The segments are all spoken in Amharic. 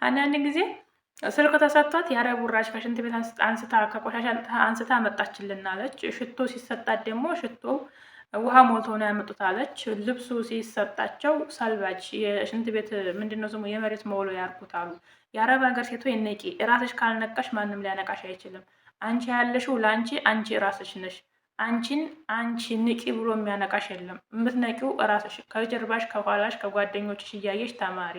አንዳንድ ጊዜ ስልክ ተሰጥቷት የአረብ ውራጅ ከሽንት ቤት አንስታ ከቆሻሻ አንስታ መጣችልን አለች። ሽቶ ሲሰጣት ደግሞ ሽቶ ውሃ ሞልቶ ነው ያመጡት አለች። ልብሱ ሲሰጣቸው ሰልባጅ የሽንት ቤት ምንድነው ስሙ የመሬት መውሎ ያርጉት አሉ። የአረብ ሀገር ሴቶች ነቂ፣ ራስሽ ካልነቃሽ ማንም ሊያነቃሽ አይችልም። አንቺ ያለሽው ለአንቺ፣ አንቺ ራስሽ ነሽ። አንቺን አንቺ ንቂ ብሎ የሚያነቃሽ የለም። የምትነቂው ራስሽ ከጀርባሽ፣ ከኋላሽ፣ ከጓደኞችሽ እያየሽ ተማሪ።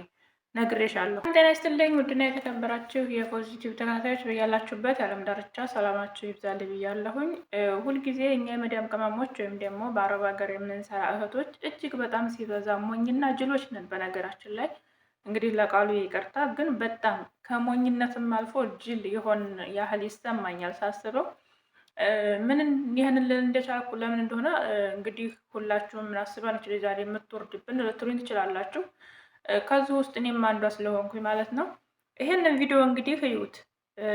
ነግሬሻለሁ። ጤና ይስጥልኝ ውድና የተከበራችሁ የፖዚቲቭ ተከታታዮች በያላችሁበት የዓለም ዳርቻ ሰላማችሁ ይብዛል ብያለሁኝ። ሁልጊዜ እኛ የመዳም ቅመሞች ወይም ደግሞ በአረብ ሀገር የምንሰራ እህቶች እጅግ በጣም ሲበዛ ሞኝና ጅሎች ነን። በነገራችን ላይ እንግዲህ ለቃሉ ይቅርታ፣ ግን በጣም ከሞኝነትም አልፎ ጅል የሆን ያህል ይሰማኛል ሳስበው። ምን ይህንን ልል እንደቻልኩ ለምን እንደሆነ እንግዲህ ሁላችሁም አስበን ዛሬ የምትወርድብን ልትሉኝ ትችላላችሁ። ከዚህ ውስጥ እኔም አንዷ ስለሆንኩኝ ማለት ነው። ይሄንን ቪዲዮ እንግዲህ እዩት።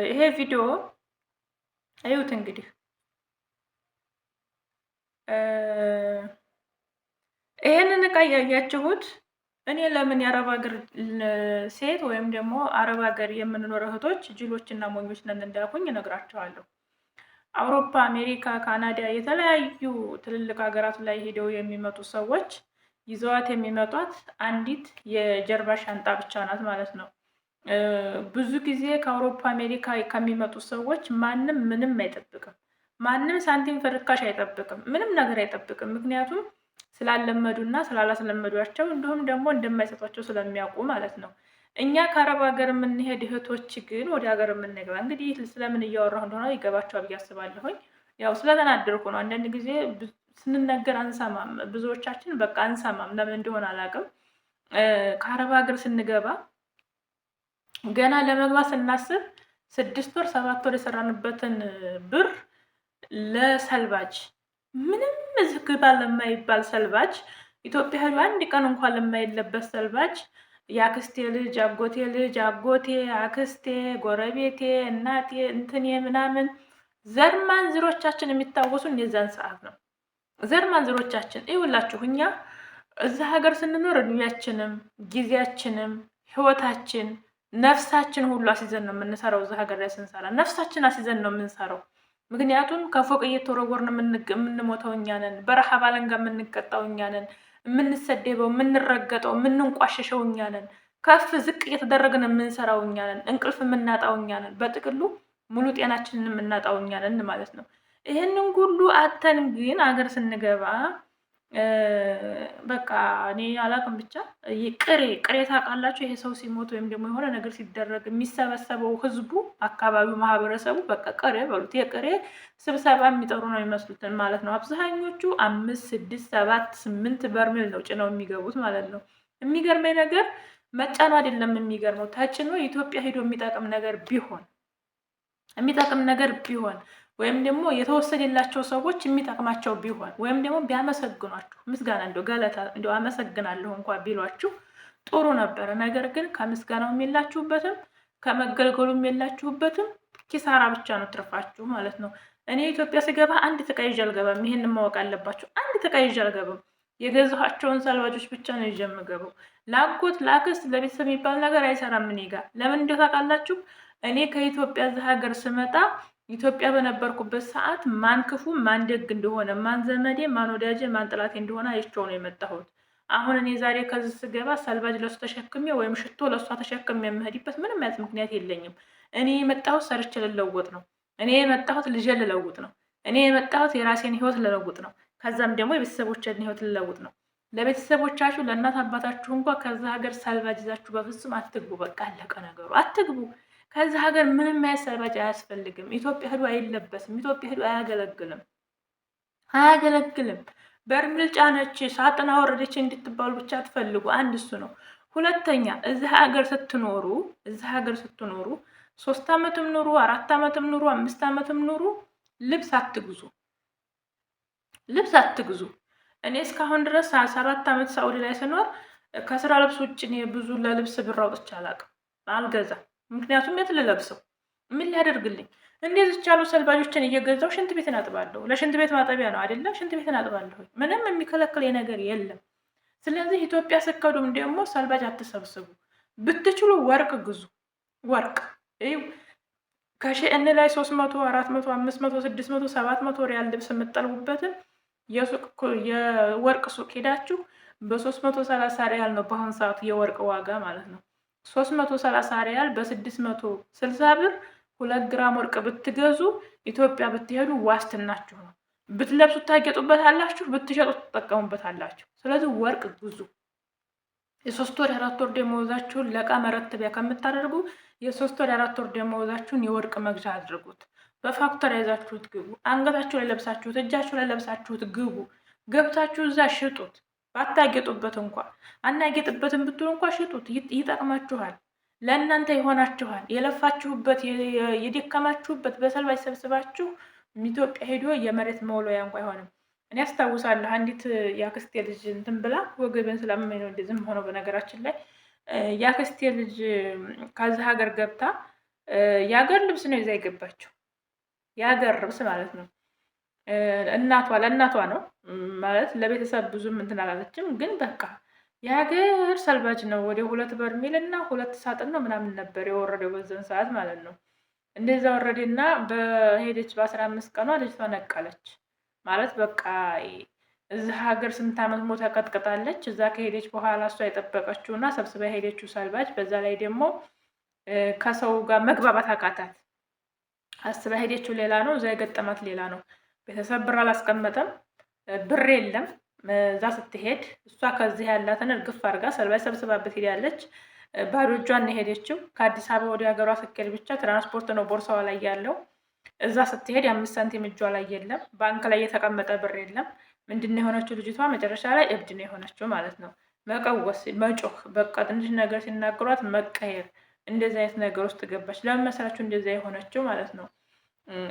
ይሄ ቪዲዮ እዩት እንግዲህ ይሄንን እቃ ያያችሁት እኔ ለምን የአረብ ሀገር ሴት ወይም ደግሞ አረብ ሀገር የምንኖር እህቶች ጅሎችና ሞኞች ነን እንዳልኩኝ እነግራቸዋለሁ። አውሮፓ፣ አሜሪካ፣ ካናዳ የተለያዩ ትልልቅ ሀገራት ላይ ሄደው የሚመጡ ሰዎች ይዘዋት የሚመጧት አንዲት የጀርባ ሻንጣ ብቻ ናት ማለት ነው። ብዙ ጊዜ ከአውሮፓ አሜሪካ ከሚመጡ ሰዎች ማንም ምንም አይጠብቅም። ማንም ሳንቲም ፍርካሽ አይጠብቅም። ምንም ነገር አይጠብቅም። ምክንያቱም ስላለመዱና ስላላስለመዷቸው እንዲሁም ደግሞ እንደማይሰጧቸው ስለሚያውቁ ማለት ነው። እኛ ከአረብ ሀገር የምንሄድ እህቶች ግን ወደ ሀገር የምንገባ እንግዲህ ስለምን እያወራሁ እንደሆነ ይገባቸዋል ብዬ አስባለሁኝ። ያው ስለተናደርኩ ነው። አንዳንድ ጊዜ ስንነገር አንሰማም። ብዙዎቻችን በቃ አንሰማም። ለምን እንደሆነ አላውቅም። ከአረብ ሀገር ስንገባ ገና ለመግባት ስናስብ 6 ወር 7 ወር የሰራንበትን ብር ለሰልባጅ ምንም እዚህ ግባ ለማይባል ሰልባጅ ኢትዮጵያ ሄዱ አንድ ቀን እንኳን ለማይለበስ ሰልባጅ የአክስቴ ልጅ፣ አጎቴ ልጅ፣ አጎቴ፣ አክስቴ፣ ጎረቤቴ፣ እናቴ እንትኔ ምናምን ዘር ማንዝሮቻችን የሚታወሱን የዛን ሰዓት ነው። ዘር ማንዝሮቻችን ይውላችሁ። እኛ እዛ ሀገር ስንኖር እድሜያችንም ጊዜያችንም ህይወታችን ነፍሳችን ሁሉ አስይዘን ነው የምንሰራው። እዛ ሀገር ላይ ስንሰራ ነፍሳችን አስይዘን ነው የምንሰራው። ምክንያቱም ከፎቅ እየተወረወርን የምንሞተው እኛ ነን። በረሃብ አለንጋ የምንቀጣው እኛ ነን። የምንሰደበው፣ የምንረገጠው፣ የምንንቋሸሸው እኛ ነን። ከፍ ዝቅ እየተደረግን የምንሰራው እኛ ነን። እንቅልፍ የምናጣው እኛ ነን። በጥቅሉ ሙሉ ጤናችንን የምናጣው እኛ ነን ማለት ነው። ይህንን ሁሉ አተን ግን ሀገር ስንገባ በቃ እኔ አላውቅም ብቻ ቅሬ ታውቃላችሁ። ይሄ ሰው ሲሞት ወይም ደግሞ የሆነ ነገር ሲደረግ የሚሰበሰበው ህዝቡ፣ አካባቢው፣ ማህበረሰቡ በቃ ቅሬ በሉት። የቅሬ ስብሰባ የሚጠሩ ነው የሚመስሉትን ማለት ነው። አብዛኞቹ 5፣ 6፣ 7፣ 8 በርሜል ነው ጭነው የሚገቡት ማለት ነው። የሚገርመኝ ነገር መጫኑ አይደለም የሚገርመው፣ ተጭኖ ኢትዮጵያ ሄዶ የሚጠቅም ነገር ቢሆን ወይም ደግሞ የተወሰደላቸው ሰዎች የሚጠቅማቸው ቢሆን ወይም ደግሞ ቢያመሰግኗችሁ ምስጋና እንደው ገለታ እንደው አመሰግናለሁ እንኳን ቢሏችሁ ጥሩ ነበረ። ነገር ግን ከምስጋናውም የላችሁበትም ከመገልገሉም የላችሁበትም። ኪሳራ ብቻ ነው ትርፋችሁ ማለት ነው። እኔ ኢትዮጵያ ስገባ አንድ ዕቃ ይዤ አልገባም። ይሄንን ማወቅ አለባችሁ። አንድ ዕቃ ይዤ አልገባም። የገዛኋቸውን ሰልባጆች ብቻ ነው ይዤ የምገባው። ለአጎት ለአክስት ለቤተሰብ የሚባል ነገር አይሰራም እኔ ጋር። ለምን እንደው ታውቃላችሁ? እኔ ከኢትዮጵያ እዛ ሀገር ስመጣ ኢትዮጵያ በነበርኩበት ሰዓት ማን ክፉ ማን ደግ እንደሆነ፣ ማን ዘመዴ ማን ወዳጄ ማን ጥላቴ እንደሆነ አይቼው ነው የመጣሁት። አሁን እኔ ዛሬ ከዚህ ስገባ ሰልባጅ ለሱ ተሸክሜ ወይም ሽቶ ለሷ ተሸክሜ የምሄድበት ምንም አይነት ምክንያት የለኝም። እኔ የመጣሁት ሰርቼ ልለውጥ ነው። እኔ የመጣሁት ልጄ ልለውጥ ነው። እኔ የመጣሁት የራሴን ህይወት ልለውጥ ነው። ከዛም ደግሞ የቤተሰቦችን ህይወት ልለውጥ ነው። ለቤተሰቦቻችሁ ለእናት አባታችሁ እንኳን ከዛ ሀገር ሰልባጅ ይዛችሁ በፍጹም አትግቡ። በቃ አለቀ ነገሩ። አትግቡ። ከዚህ ሀገር ምንም ሰልባጅ አያስፈልግም። ኢትዮጵያ ሄዱ አይለበስም። ኢትዮጵያ ሄዱ አያገለግልም። በርሜል ጫነች፣ ሳጥን አወረደች እንድትባሉ ብቻ ትፈልጉ። አንድ እሱ ነው። ሁለተኛ እዚህ ሀገር ስትኖሩ 3 ዓመትም ኑሩ 4 ዓመትም ኑሩ 5 ዓመትም ኑሩ ልብስ አትግዙ። እኔ እስካሁን ድረስ 7 ዓመት ሳውዲ ላይ ስኖር ከስራ ልብስ ውጭ እኔ ብዙ ለልብስ ብር አውጥቼ አላውቅም፣ አልገዛም። ምክንያቱም የት ልለብሰው? ምን ሊያደርግልኝ? እንደዚህ ያሉ ሰልባጆችን እየገዛው ሽንት ቤትን አጥባለሁ። ለሽንት ቤት ማጠቢያ ነው አይደለም? ሽንት ቤትን አጥባለሁ። ምንም የሚከለክል ነገር የለም። ስለዚህ ኢትዮጵያ ስከዱም ደግሞ ሰልባጅ አትሰብስቡ። ብትችሉ ወርቅ ግዙ። ወርቅ ይኸው ከሺእን ላይ 300 400 500 600 700 ሪያል ልብስ የምጠልቡበትን የወርቅ ሱቅ ሄዳችሁ በ330 ሪያል ነው በአሁኑ ሰዓት የወርቅ ዋጋ ማለት ነው። 330 ሪያል በ660 ብር 2 ግራም ወርቅ ብትገዙ ኢትዮጵያ ብትሄዱ ዋስትናችሁ ነው። ብትለብሱት ታጌጡበታላችሁ፣ ብትሸጡት ትጠቀሙበታላችሁ። ስለዚህ ወርቅ ግዙ። የ3 ወር የ4 ወር ደመወዛችሁን ለዕቃ መረተቢያ ከምታደርጉ የ3 ወር የ4 ወር ደመወዛችሁን የወርቅ መግዣ አድርጉት። በፋክተር ይዛችሁት ግቡ። አንገታችሁ ላይ ለብሳችሁት፣ እጃችሁ ላይ ለብሳችሁት ግቡ። ገብታችሁ እዛ ሽጡት። ባታጌጡበት እንኳ አናጌጥበትም ብትሉ እንኳ ሽጡት። ይጠቅማችኋል፣ ለእናንተ ይሆናችኋል። የለፋችሁበት የደከማችሁበት በሰልባጅ ሰብስባችሁ ኢትዮጵያ ሄዶ የመሬት መውለያ እንኳ አይሆንም። እኔ አስታውሳለሁ አንዲት የአክስቴ ልጅ እንትን ብላ ወገቤን ስላመመኝ ነው እንደዚህም ሆነው። በነገራችን ላይ የአክስቴ ልጅ ከዚህ ሀገር ገብታ የሀገር ልብስ ነው ይዛ የገባችው። የሀገር ልብስ ማለት ነው። ለእናቷ ነው ማለት ለቤተሰብ ብዙም እንትን አላለችም። ግን በቃ የሀገር ሰልባጅ ነው። ወደ 2 በርሜል እና 2 ሳጥን ነው ምናምን ነበር የወረደው በዛን ሰዓት ማለት ነው። እንደዛ ወረደና በሄደች በ15 ቀኗ ልጅቷ ነቀለች ማለት በቃ እዚህ ሀገር ስንት ዓመት ሞታ ቀጥቅጣለች። እዛ ከሄደች በኋላ እሷ የጠበቀችውና ሰብስባ የሄደችው ሰልባጅ፣ በዛ ላይ ደግሞ ከሰው ጋር መግባባት አቃታት። አስባ ሄደችው ሌላ ነው፣ እዛ የገጠማት ሌላ ነው። ቤተሰብ ብር አላስቀመጠም፣ ብር የለም። እዛ ስትሄድ እሷ ከዚህ ያላትን እርግፍ አድርጋ ሰልባጅ ሰብስባበት ሄዳለች። ባዶ እጇን የሄደችው። ከአዲስ አበባ ወደ ሀገሯ ስትሄድ ብቻ ትራንስፖርት ነው ቦርሳዋ ላይ ያለው። እዛ ስትሄድ የ5 ሳንቲም እጇ ላይ የለም። ባንክ ላይ የተቀመጠ ብር የለም። ምንድነው የሆነችው ልጅቷ? መጨረሻ ላይ እብድ ነው የሆነችው ማለት ነው። መቀወስ፣ መጮህ፣ በቃ ትንሽ ነገር ሲናገሯት መቀየር፣ እንደዚህ አይነት ነገር ውስጥ ገባች። ለምን መሰላችሁ እንደዛ የሆነችው ማለት ነው?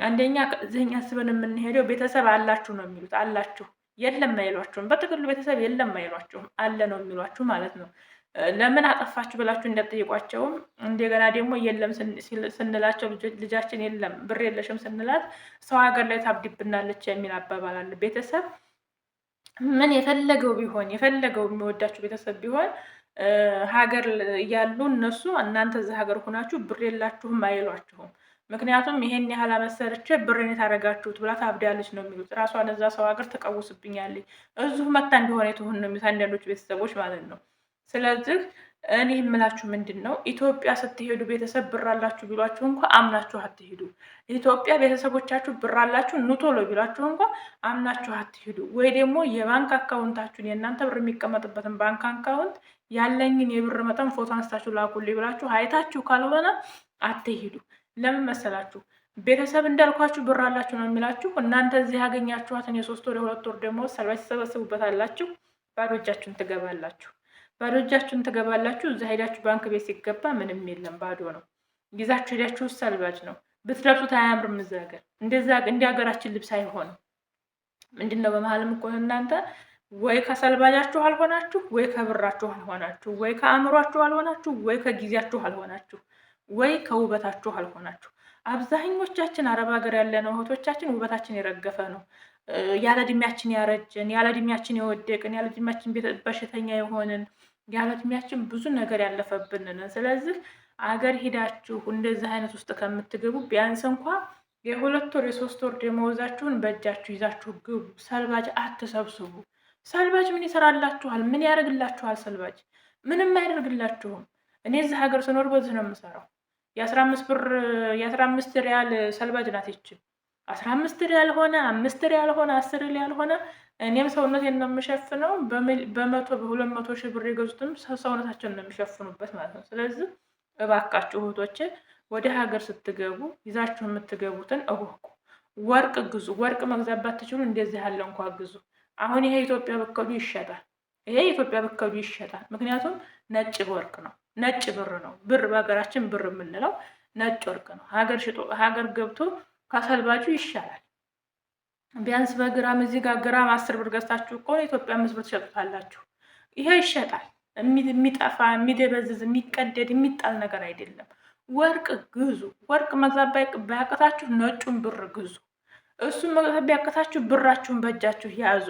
አንደኛ እዚህኛ አስበን የምንሄደው ቤተሰብ አላችሁ ነው የሚሉት። አላችሁ የለም አይሏችሁም። በጥቅሉ ቤተሰብ የለም አይሏችሁም፣ አለ ነው የሚሏችሁ ማለት ነው። ለምን አጠፋችሁ ብላችሁ እንዳትጠይቋቸውም። እንደገና ደግሞ የለም ስንላቸው ልጃችን የለም ብር የለሽም ስንላት ሰው ሀገር ላይ ታብድብናለች የሚል አባባል አለ። ቤተሰብ ምን የፈለገው ቢሆን የፈለገው የሚወዳችሁ ቤተሰብ ቢሆን ሀገር ያሉ እነሱ እናንተ እዚህ ሀገር ሆናችሁ ብር የላችሁም አይሏችሁም። ምክንያቱም ይሄን ያህል አመሰርቼ ብሬን የታረጋችሁት ብላ ታብዳለች ነው የሚሉት። ራሷን እዛ ሰው ሀገር ትቀውስብኛለች እዚሁ መታ እንደሆነ የተሆን ነው የሚሉት አንዳንዶች ቤተሰቦች ማለት ነው። ስለዚህ እኔ የምላችሁ ምንድን ነው፣ ኢትዮጵያ ስትሄዱ ቤተሰብ ብር አላችሁ ቢሏችሁ እንኳ አምናችሁ አትሄዱ። ኢትዮጵያ ቤተሰቦቻችሁ ብር አላችሁ ኑ ቶሎ ቢሏችሁ እንኳ አምናችሁ አትሄዱ። ወይ ደግሞ የባንክ አካውንታችሁን የእናንተ ብር የሚቀመጥበትን ባንክ አካውንት ያለኝን የብር መጠን ፎቶ አንስታችሁ ላኩልኝ ብላችሁ አይታችሁ ካልሆነ አትሄዱ። ለምን መሰላችሁ? ቤተሰብ እንዳልኳችሁ ብር አላችሁ ነው የሚላችሁ። እናንተ እዚህ ያገኛችኋትን የ3 ወር የ2 ወር ደግሞ ሰልባጅ ትሰበስቡበታላችሁ። ባዶ እጃችሁን ትገባላችሁ። ባዶ እጃችሁን ትገባላችሁ። እዛ ሄዳችሁ ባንክ ቤት ሲገባ ምንም የለም፣ ባዶ ነው። ይዛችሁ ሄዳችሁ ሰልባጅ ነው። ብትለብሱት አያምርም። እዛ ሀገር እንደዛ እንደ ሀገራችን ልብስ አይሆንም። ምንድነው በመሀልም እኮ እናንተ ወይ ከሰልባጃችሁ አልሆናችሁ፣ ወይ ከብራችሁ አልሆናችሁ፣ ወይ ከአእምሯችሁ አልሆናችሁ፣ ወይ ከጊዜያችሁ አልሆናችሁ፣ ወይ ከውበታችሁ አልሆናችሁ። አብዛኞቻችን አረብ ሀገር ያለነው እህቶቻችን ውበታችን የረገፈ ነው። ያለ እድሜያችን ያረጀን፣ ያለ እድሜያችን የወደቅን፣ ያለ እድሜያችን በሽተኛ የሆንን፣ ያለ እድሜያችን ብዙ ነገር ያለፈብንን። ስለዚህ አገር ሂዳችሁ እንደዚህ አይነት ውስጥ ከምትገቡ ቢያንስ እንኳ የ2 ወር የ3 ወር ደመወዛችሁን በእጃችሁ ይዛችሁ ግቡ። ሰልባጅ አትሰብስቡ። ሰልባጅ ምን ይሰራላችኋል? ምን ያደርግላችኋል? ሰልባጅ ምንም አያደርግላችሁም። እኔ እዚህ ሀገር ስኖር በዚህ ነው የምሰራው። የ15 ሪያል ሰልባጅ ናት ይችል 15 ሪያል ሆነ 5 ሪያል ሆነ 10 ሪያል ሆነ እኔም ሰውነቴን ነው የምሸፍነው። በ100 ሺህ ብር የገዙትም ሰውነታቸውን ነው የሚሸፍኑበት ማለት ነው። ስለዚህ እባካችሁ እህቶቼ ወደ ሀገር ስትገቡ ይዛችሁ የምትገቡትን እወቁ። ወርቅ ግዙ። ወርቅ መግዛት ባትችሉ እንደዚህ ያለ እንኳ ግዙ። አሁን ይሄ ኢትዮጵያ ብከዱ ይሸጣል። ይሄ ኢትዮጵያ ብከዱ ይሸጣል። ምክንያቱም ነጭ ወርቅ ነው፣ ነጭ ብር ነው። ብር በሀገራችን ብር የምንለው ነጭ ወርቅ ነው። ሀገር ገብቶ ከሰልባጁ ይሻላል። ቢያንስ በግራም እዚህ ጋር ግራም 10 ብር ገዝታችሁ እኮ ኢትዮጵያ 5 ብር ትሸጡታላችሁ። ይሄ ይሸጣል። የሚጠፋ የሚደበዝዝ የሚቀደድ የሚጣል ነገር አይደለም። ወርቅ ግዙ። ወርቅ መግዛት ባያቅታችሁ ነጩን ብር ግዙ። እሱን መግዛት ቢያቅታችሁ ብራችሁን በእጃችሁ ያዙ።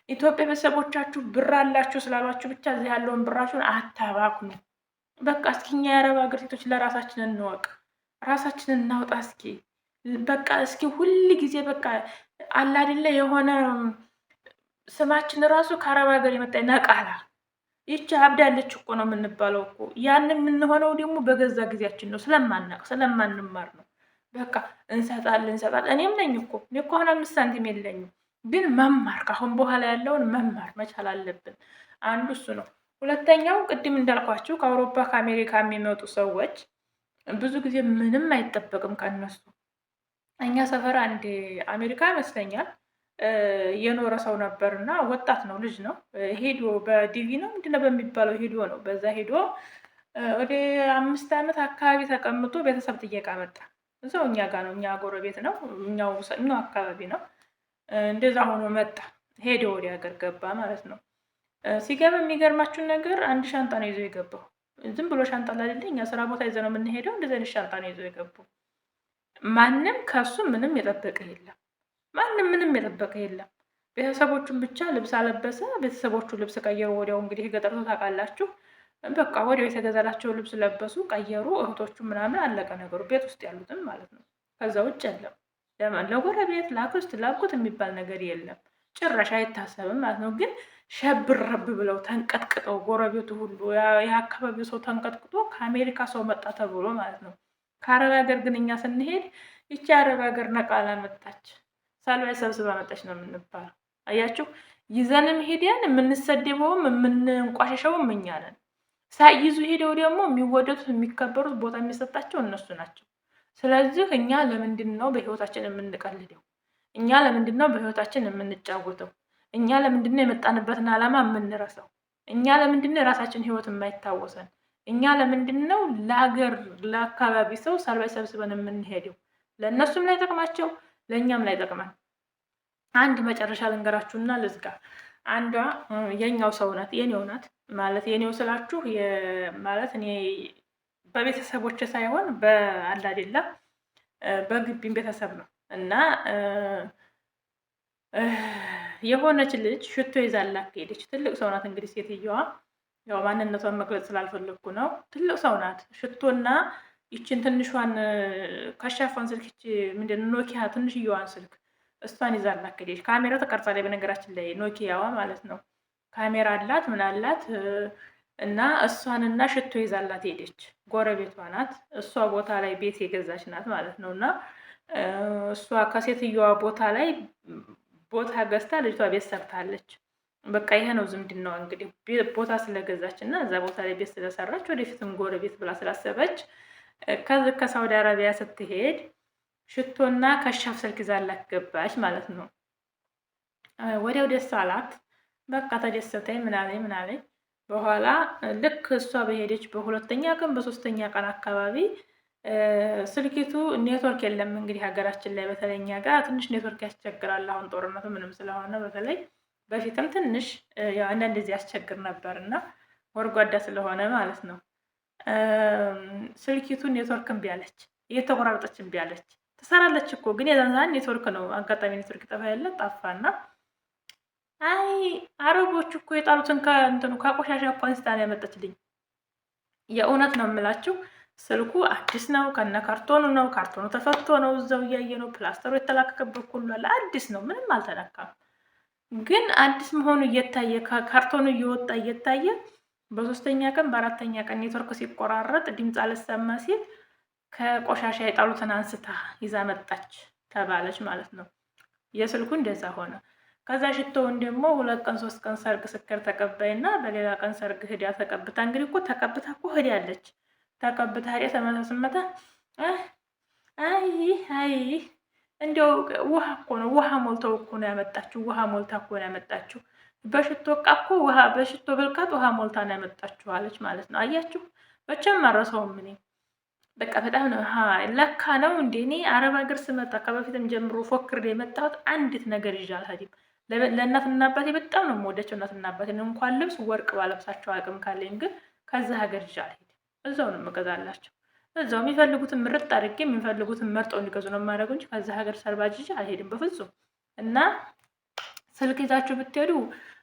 ኢትዮጵያ ቤተሰቦቻችሁ ብር አላችሁ ስላሏችሁ ብቻ እዚህ ያለውን ብራችሁን አታባክኑ። በቃ እስኪ እኛ የአረብ ሀገር ሴቶች ለራሳችን እንወቅ፣ ራሳችንን እናውጣ እስኪ። በቃ እስኪ ሁል ጊዜ በቃ አለ አይደለ የሆነ ስማችን ራሱ ከአረብ ሀገር የመጣ ነቃላ፣ ይቺ አብዳለች እኮ ነው የምንባለው እኮ። ያን የምንሆነው ደግሞ በገዛ ጊዜያችን ነው፣ ስለማናቅ ስለማንማር ነው። በቃ እንሰጣለን። እኔም ነኝ እኮ እኔ እኮ አሁን 5 ሳንቲም የለኝም፣ ግን መማር ከአሁን በኋላ ያለውን መማር መቻል አለብን። አንዱ እሱ ነው። ሁለተኛው ቅድም እንዳልኳችሁ ከአውሮፓ ከአሜሪካ የሚመጡ ሰዎች ብዙ ጊዜ ምንም አይጠበቅም ከነሱ። እኛ ሰፈር አንድ አሜሪካ ይመስለኛል የኖረ ሰው ነበር እና ወጣት ነው፣ ልጅ ነው። ሄዶ በዲቪ ነው ምንድነው በሚባለው ሄዶ ነው። በዛ ሄዶ ወደ 5 ዓመት አካባቢ ተቀምጦ ቤተሰብ ጥየቃ መጣ። እዛው እኛ ጋር ነው፣ እኛ ጎረቤት ነው፣ እኛው አካባቢ ነው። እንደዛ ሆኖ መጣ፣ ሄዶ ወደ ሀገር ገባ ማለት ነው። ሲገባ የሚገርማችሁን ነገር አንድ ሻንጣ ነው ይዞ የገባው። ዝም ብሎ ሻንጣ አይደለ፣ እኛ ስራ ቦታ ይዘ ነው የምንሄደው። እንደዚህ አይነት ሻንጣ ነው ይዞ የገባው። ማንም ከሱ ምንም የጠበቀ የለም። ማንም ምንም የጠበቀ የለም። ቤተሰቦቹን ብቻ ልብስ አለበሰ። ቤተሰቦቹ ልብስ ቀየሩ። ወዲያው እንግዲህ ገጠር ታውቃላችሁ፣ በቃ ወዲያው የተገዛላቸው ልብስ ለበሱ፣ ቀየሩ። እህቶቹ ምናምን አለቀ ነገሩ፣ ቤት ውስጥ ያሉትን ማለት ነው። ከዛ ውጭ የለም። ለጎረቤት ለአክስት ለአጎት የሚባል ነገር የለም፣ ጭራሽ አይታሰብም ማለት ነው። ግን ሸብረብ ብለው ተንቀጥቅጠው ጎረቤቱ ሁሉ የአካባቢው ሰው ተንቀጥቅጦ ከአሜሪካ ሰው መጣ ተብሎ ማለት ነው። ከአረብ ሀገር ግን እኛ ስንሄድ ይቺ አረብ ሀገር ነቃላ መጣች፣ ሳልባይ ሰብስባ መጣች ነው የምንባለው። አያችሁ፣ ይዘንም ሄደን የምንሰደበውም የምንንቋሸሸውም እኛ ነን። ሳይይዙ ሄደው ደግሞ የሚወደዱት የሚከበሩት ቦታ የሚሰጣቸው እነሱ ናቸው። ስለዚህ እኛ ለምንድን ነው በህይወታችን የምንቀልደው? እኛ ለምንድን ነው በህይወታችን የምንጫወተው? እኛ ለምንድን ነው የመጣንበትን ዓላማ የምንረሳው? እኛ ለምንድን ነው የራሳችን ህይወት የማይታወሰን? እኛ ለምንድን ነው ለሀገር ለአካባቢ ሰው ሳልባይ ሰብስበን የምንሄደው? ለእነሱም ላይ ጠቅማቸው ለእኛም ላይ ጠቅማል። አንድ መጨረሻ ልንገራችሁና ልዝጋ። አንዷ የኛው ሰው ናት፣ የኔው ናት ማለት የኔው ስላችሁ ማለት እኔ በቤተሰቦች ሳይሆን በአላዴላ በግቢም ቤተሰብ ነው። እና የሆነች ልጅ ሽቶ ይዛላት ሄደች። ትልቅ ሰው ናት እንግዲህ ሴትየዋ፣ ያው ማንነቷን መግለጽ ስላልፈለግኩ ነው። ትልቅ ሰው ናት። ሽቶና ይችን ትንሿን ከሻፏን ስልክ ምንድን ኖኪያ ትንሽየዋን ስልክ እሷን ይዛላት ሄደች። ካሜራ ተቀርጻለች በነገራችን ላይ ኖኪያዋ ማለት ነው። ካሜራ አላት ምን አላት እና እሷንና ሽቶ ይዛላት ሄደች። ጎረቤቷ ናት። እሷ ቦታ ላይ ቤት የገዛች ናት ማለት ነው። እና እሷ ከሴትየዋ ቦታ ላይ ቦታ ገዝታ ልጅቷ ቤት ሰርታለች። በቃ ይሄ ነው ዝምድናዋ እንግዲህ ቦታ ስለገዛች እና እዛ ቦታ ላይ ቤት ስለሰራች ወደፊትም ጎረቤት ብላ ስላሰበች ከዚህ ከሳውዲ አረቢያ ስትሄድ ሽቶና ከሻፍ ስልክ ይዛላት ገባች ማለት ነው። ወዲያው ደስ አላት። በቃ ተደሰተኝ ምናለኝ። በኋላ ልክ እሷ በሄደች በሁለተኛ ቀን በሶስተኛ ቀን አካባቢ ስልኪቱ ኔትወርክ የለም እንግዲህ ሀገራችን ላይ በተለይ እኛ ጋር ትንሽ ኔትወርክ ያስቸግራል። አሁን ጦርነቱ ምንም ስለሆነ በተለይ በፊትም ትንሽ አንዳንድ ጊዜ ያስቸግር ነበር እና ጎርጓዳ ስለሆነ ማለት ነው። ስልኪቱ ኔትወርክ እምቢ አለች፣ እየተቆራረጠች እምቢ አለች። ትሰራለች እኮ ግን የዛን ኔትወርክ ነው አጋጣሚ ኔትወርክ ጠፋ ያለ ጠፋና፣ አይ አረቦች እኮ የጣሉትን ከእንትኑ ከቆሻሻ እኮ አንስታ ነው ያመጣችልኝ። የእውነት ነው የምላችሁ። ስልኩ አዲስ ነው፣ ከነ ካርቶኑ ነው። ካርቶኑ ተፈቶ ነው እዛው እያየ ነው። ፕላስተሩ የተላከከበት ሁሉ አለ፣ አዲስ ነው፣ ምንም አልተነካም። ግን አዲስ መሆኑ እየታየ ካርቶኑ እየወጣ እየታየ በሶስተኛ ቀን በአራተኛ ቀን ኔትወርክ ሲቆራረጥ ድምፅ አልሰማ ሲል ከቆሻሻ የጣሉትን አንስታ ይዛ መጣች ተባለች ማለት ነው። የስልኩ እንደዛ ሆነ። ከዛ ሽቶውን ደግሞ 2 ቀን 3 ቀን ሰርግ ስከር ተቀባይና በሌላ ቀን ሰርግ ሂዳ ተቀብታ እንግዲህ እኮ ተቀብታ እኮ ሂዳለች። ተቀብታ ሂዳ ተመሳስመታ አይ እንዲያው ውሃ እኮ ነው፣ ውሃ ሞልተው እኮ ነው ያመጣችው። ውሃ ሞልታ እኮ ነው ያመጣችው። በሽቶ እቃ እኮ ውሃ በሽቶ ብልቃጥ ውሃ ሞልታ ነው ያመጣችው አለች ማለት ነው። አያችሁ መቼም አልረሳውም እኔ። በቃ በጣም ነው ለካ ነው እንዴ። እኔ አረብ ሀገር ስመጣ ከበፊትም ጀምሮ ፎክሬ የመጣሁት አንዲት ነገር ይዤ አልሄድም። ለእናትና አባቴ በጣም ነው የምወዳቸው። እናትና አባቴ እንኳን ልብስ ወርቅ ባለብሳቸው አቅም ካለኝ ግን ከዛ ሀገር ይዤ አልሄድም። እዛው ነው የምገዛላቸው። እዛው የሚፈልጉትን ምርጥ አድርጌ የሚፈልጉትን መርጠው እንዲገዙ ነው የማደርገው እንጂ ከዛ ሀገር ሰርባጅ ይዤ አልሄድም በፍጹም። እና ስልክ ይዛችሁ ብትሄዱ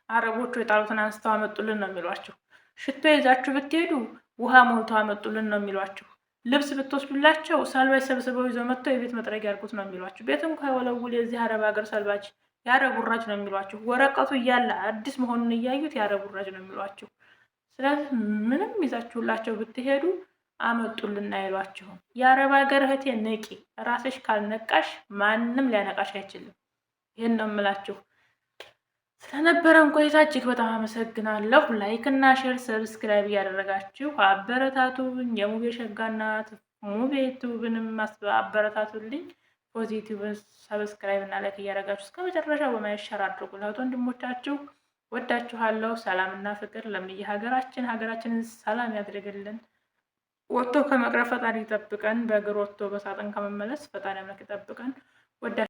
አረቦቹ የጣሉትን አንስተው አመጡልን ነው የሚሏቸው። ሽቶ ይዛችሁ ብትሄዱ ውሃ ሞልቶ አመጡልን ነው የሚሏችሁ። ልብስ ብትወስዱላቸው ሰልባጅ ሰብስበው ይዘው መጥተው የቤት መጥረጊያ ያርጉት ነው የሚሏችሁ። ቤት እንኳ የወለውል የዚህ አረብ ሀገር ሰልባጅ የአረብ ውራጅ ነው የሚሏችሁ። ወረቀቱ እያለ አዲስ መሆኑን እያዩት የአረብ ውራጅ ነው የሚሏችሁ። ስለዚህ ምንም ይዛችሁላቸው ብትሄዱ አመጡልን አይሏችሁም። የአረብ ሀገር እህቴ ንቂ፣ ራስሽ ካልነቃሽ ማንም ሊያነቃሽ አይችልም። ይህን ነው የምላችሁ። ስለነበረን ቆይታ እጅግ በጣም አመሰግናለሁ። ላይክ እና ሼር ሰብስክራይብ እያደረጋችሁ አበረታቱኝ። የሙቤ ሸጋናት ሙቤ ዩቲዩብንም አበረታቱልኝ። ፖዚቲቭን ሰብስክራይብ እና ላይክ እያደረጋችሁ እስከ መጨረሻው በማየት ሸር አድርጉ። ለእህት ወንድሞቻችሁ ወዳችኋለሁ። ሰላምና ፍቅር ለምየ ሀገራችንን ሰላም ያድርግልን። ወጥቶ ከመቅረት ፈጣሪ ይጠብቀን። በእግር ወጥቶ በሳጥን ከመመለስ ፈጣሪ አምላክ ይጠብቀን።